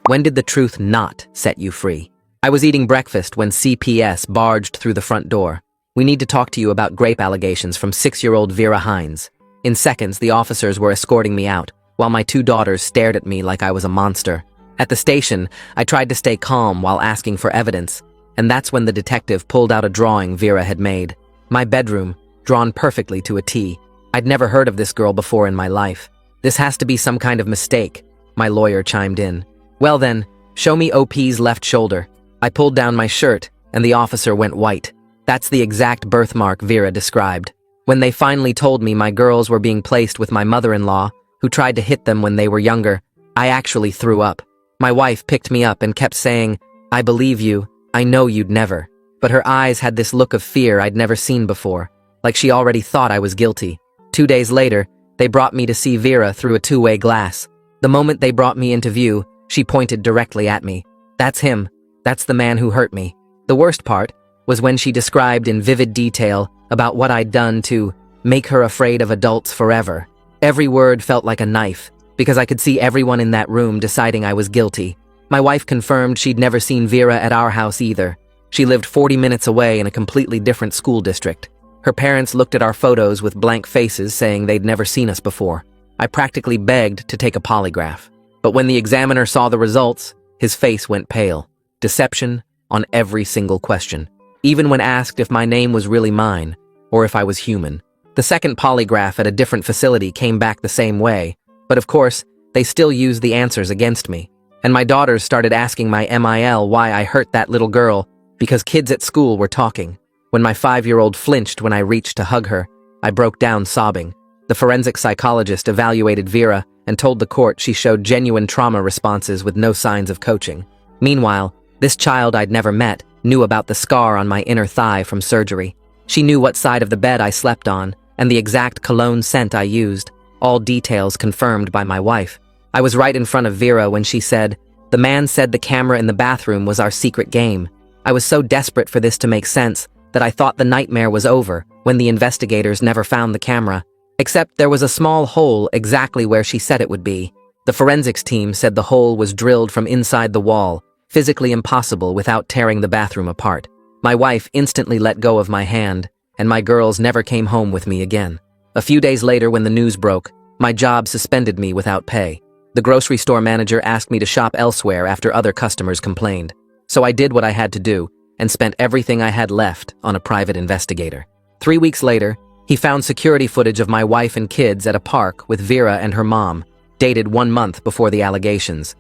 When did the truth not set you free? I was eating breakfast when CPS barged through the front door. We need to talk to you about grape allegations from 6-year-old Vera Hines. In seconds, the officers were escorting me out, while my 2 daughters stared at me like I was a monster. At the station, I tried to stay calm while asking for evidence, and that's when the detective pulled out a drawing Vera had made. My bedroom, drawn perfectly to a T. I'd never heard of this girl before in my life. This has to be some kind of mistake, my lawyer chimed in. Well then, show me OP's left shoulder. I pulled down my shirt, and the officer went white. That's the exact birthmark Vera described. When they finally told me my girls were being placed with my mother-in-law, who tried to hit them when they were younger, I actually threw up. My wife picked me up and kept saying, "I believe you, I know you'd never." But her eyes had this look of fear I'd never seen before, like she already thought I was guilty. 2 days later, they brought me to see Vera through a two-way glass. The moment they brought me into view, she pointed directly at me. That's him. That's the man who hurt me. The worst part was when she described in vivid detail about what I'd done to make her afraid of adults forever. Every word felt like a knife, because I could see everyone in that room deciding I was guilty. My wife confirmed she'd never seen Vera at our house either. She lived 40 minutes away in a completely different school district. Her parents looked at our photos with blank faces, saying they'd never seen us before. I practically begged to take a polygraph. But when the examiner saw the results, his face went pale. Deception on every single question. Even when asked if my name was really mine, or if I was human. The second polygraph at a different facility came back the same way, but of course, they still used the answers against me. And my daughters started asking my MIL why I hurt that little girl, because kids at school were talking. When my 5-year-old flinched when I reached to hug her, I broke down sobbing. The forensic psychologist evaluated Vera and told the court she showed genuine trauma responses with no signs of coaching. Meanwhile, this child I'd never met knew about the scar on my inner thigh from surgery. She knew what side of the bed I slept on, and the exact cologne scent I used, all details confirmed by my wife. I was right in front of Vera when she said, "The man said the camera in the bathroom was our secret game." I was so desperate for this to make sense that I thought the nightmare was over when the investigators never found the camera. Except there was a small hole exactly where she said it would be. The forensics team said the hole was drilled from inside the wall, physically impossible without tearing the bathroom apart. My wife instantly let go of my hand, and my girls never came home with me again. A few days later, when the news broke, my job suspended me without pay. The grocery store manager asked me to shop elsewhere after other customers complained. So I did what I had to do, and spent everything I had left on a private investigator. 3 weeks later, he found security footage of my wife and kids at a park with Vera and her mom, dated 1 month before the allegations.